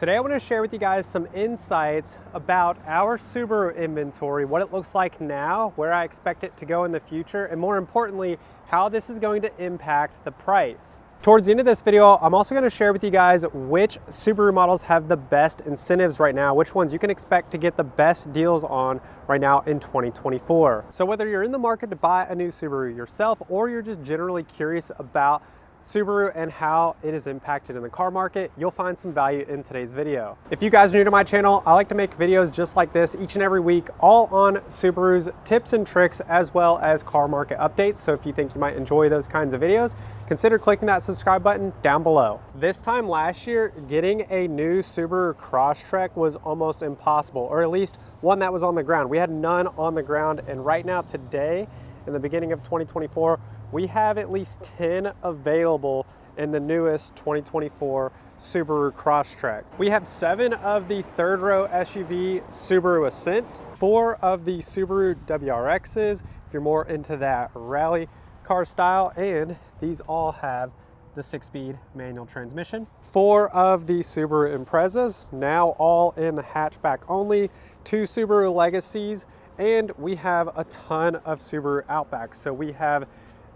Today I want to share with you guys some insights about our Subaru inventory, what it looks like now, where I expect it to go in the future, and more importantly, how this is going to impact the price. Towards the end of this video, I'm also going to share with you guys which Subaru models have the best incentives right now, which ones you can expect to get the best deals on right now in 2024. So whether you're in the market to buy a new Subaru yourself, or you're just generally curious about Subaru and how it is impacted in the car market, you'll find some value in today's video. If you guys are new to my channel, I like to make videos just like this each and every week, all on Subaru's tips and tricks as well as car market updates. So if you think you might enjoy those kinds of videos, consider clicking that subscribe button down below. This time last year, getting a new Subaru Crosstrek was almost impossible, or at least one that was on the ground. We had none on the ground, and right now today, in the beginning of 2024, we have at least 10 available in the newest 2024 Subaru Crosstrek. We have 7 of the third row SUV Subaru Ascent, 4 of the Subaru WRXs, if you're more into that rally car style, and these all have the 6-speed manual transmission. 4 of the Subaru Imprezas, now all in the hatchback only, 2 Subaru Legacies, and we have a ton of Subaru Outbacks. So we have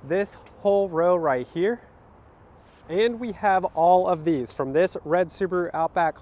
this whole row right here, and we have all of these from this red Subaru Outback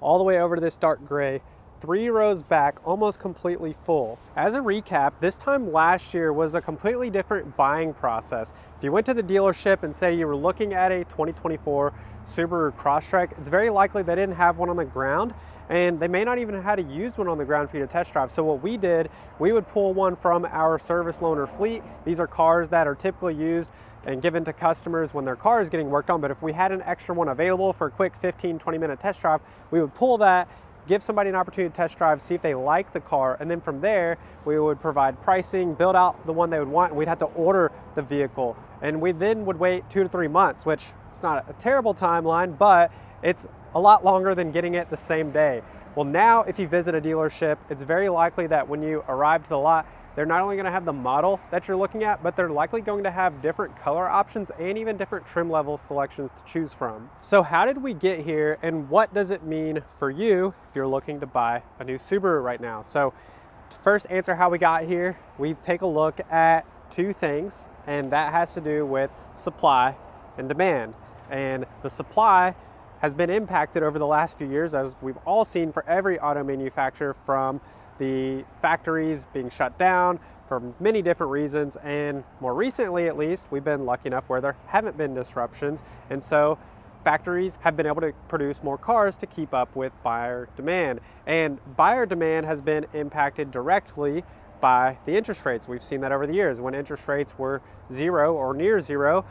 all the way over to this dark gray, 3 rows back, almost completely full. As a recap, this time last year was a completely different buying process. If you went to the dealership and say you were looking at a 2024 Subaru Crosstrek, it's very likely they didn't have one on the ground, and they may not even have had a used one on the ground for you to test drive. So what we did, we would pull one from our service loaner fleet. These are cars that are typically used and given to customers when their car is getting worked on. But if we had an extra one available for a quick 15-20 minute test drive, we would pull that, give somebody an opportunity to test drive, see if they like the car, and then from there we would provide pricing, build out the one they would want, and we'd have to order the vehicle. And we then would wait 2 to 3 months, which is not a terrible timeline, but it's a lot longer than getting it the same day. Well, now if you visit a dealership, it's very likely that when you arrive to the lot, they're not only going to have the model that you're looking at, but they're likely going to have different color options and even different trim level selections to choose from. So how did we get here, and what does it mean for you if you're looking to buy a new Subaru right now? So to first answer how we got here, we take a look at 2 things, and that has to do with supply and demand. And the supply has been impacted over the last few years, as we've all seen for every auto manufacturer, from the factories being shut down for many different reasons. And more recently, at least, we've been lucky enough where there haven't been disruptions. And so factories have been able to produce more cars to keep up with buyer demand. And buyer demand has been impacted directly by the interest rates. We've seen that over the years. When interest rates were 0 or near 0,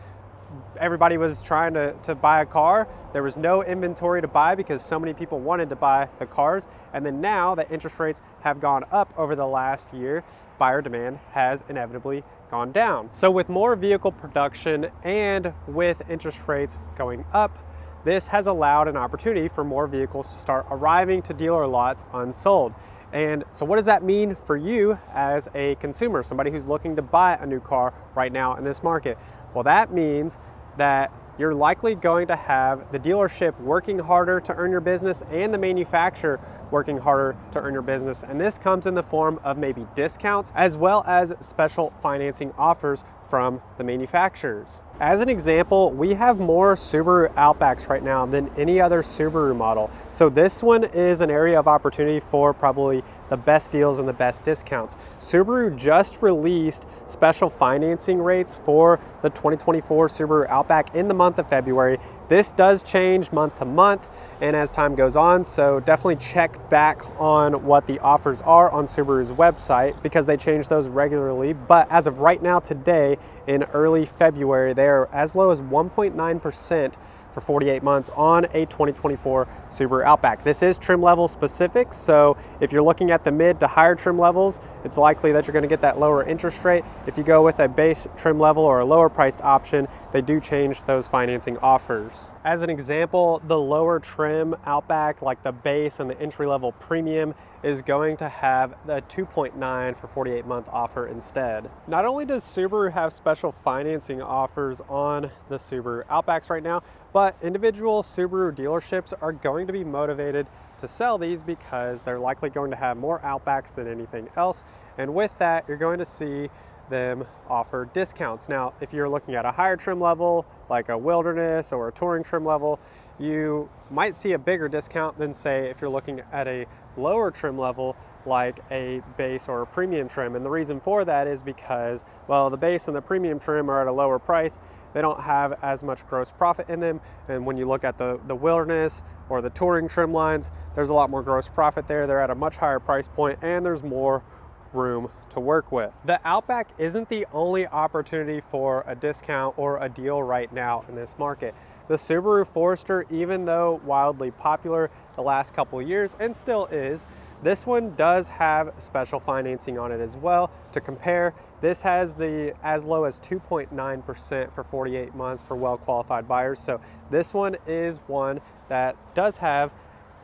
everybody was trying to buy a car. There was no inventory to buy because so many people wanted to buy the cars. And then now that interest rates have gone up over the last year, buyer demand has inevitably gone down. So with more vehicle production and with interest rates going up, this has allowed an opportunity for more vehicles to start arriving to dealer lots unsold. And so what does that mean for you as a consumer, somebody who's looking to buy a new car right now in this market? Well, that means that you're likely going to have the dealership working harder to earn your business and the manufacturer working harder to earn your business. And this comes in the form of maybe discounts as well as special financing offers from the manufacturers. As an example, we have more Subaru Outbacks right now than any other Subaru model. So this one is an area of opportunity for probably the best deals and the best discounts. Subaru just released special financing rates for the 2024 Subaru Outback in the month of February. This does change month to month and as time goes on, so definitely check back on what the offers are on Subaru's website because they change those regularly. But as of right now, today, in early February, they are as low as 1.9% for 48 months on a 2024 Subaru Outback. This is trim level specific, so if you're looking at the mid to higher trim levels, it's likely that you're going to get that lower interest rate. If you go with a base trim level or a lower priced option, they do change those financing offers. As an example, the lower trim Outback, like the base and the entry level premium, is going to have the 2.9 for 48-month offer instead. Not only does Subaru have special financing offers on the Subaru Outbacks right now, But individual Subaru dealerships are going to be motivated to sell these because they're likely going to have more Outbacks than anything else. And with that, you're going to see them offer discounts. Now, if you're looking at a higher trim level, like a Wilderness or a Touring trim level, you might see a bigger discount than, say, if you're looking at a lower trim level, like a base or a premium trim. And the reason for that is because, well, the base and the premium trim are at a lower price. They don't have as much gross profit in them. And when you look at the Wilderness or the Touring trim lines, there's a lot more gross profit there. They're at a much higher price point and there's more room to work with. The Outback isn't the only opportunity for a discount or a deal right now in this market. The Subaru Forester, even though wildly popular the last couple of years and still is, this one does have special financing on it as well. To compare, this has the as low as 2.9% for 48 months for well-qualified buyers. So this one is one that does have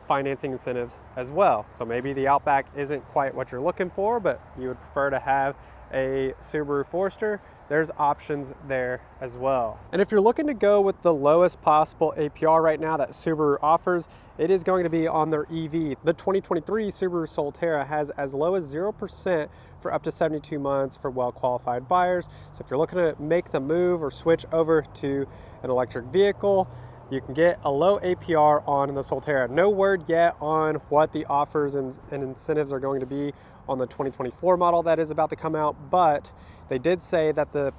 financing incentives as well. So maybe the Outback isn't quite what you're looking for, but you would prefer to have a Subaru Forester, there's options there as well. And if you're looking to go with the lowest possible APR right now that Subaru offers, it is going to be on their EV. The 2023 Subaru Solterra has as low as 0% for up to 72 months for well-qualified buyers. So if you're looking to make the move or switch over to an electric vehicle, you can get a low APR on the Solterra. No word yet on what the offers and incentives are going to be on the 2024 model that is about to come out, but they did say that the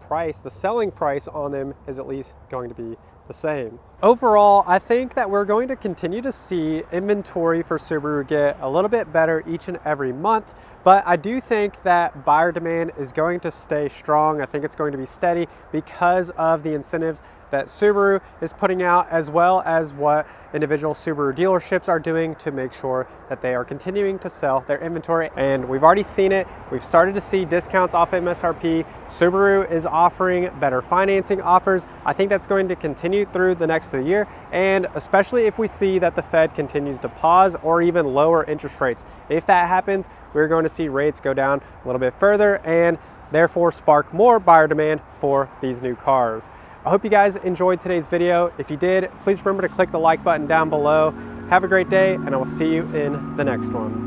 selling price on them is at least going to be the same. Overall, I think that we're going to continue to see inventory for Subaru get a little bit better each and every month, but I do think that buyer demand is going to stay strong. I think it's going to be steady because of the incentives that Subaru is putting out, as well as what individual Subaru dealerships are doing to make sure that they are continuing to sell their inventory. And we've already seen it. We've started to see discounts off MSRP. Subaru is offering better financing offers. I think that's going to continue through the next of the year, and especially if we see that the Fed continues to pause or even lower interest rates. If that happens, we're going to see rates go down a little bit further and therefore spark more buyer demand for these new cars. I hope you guys enjoyed today's video. If you did, please remember to click the like button down below. Have a great day, and I will see you in the next one.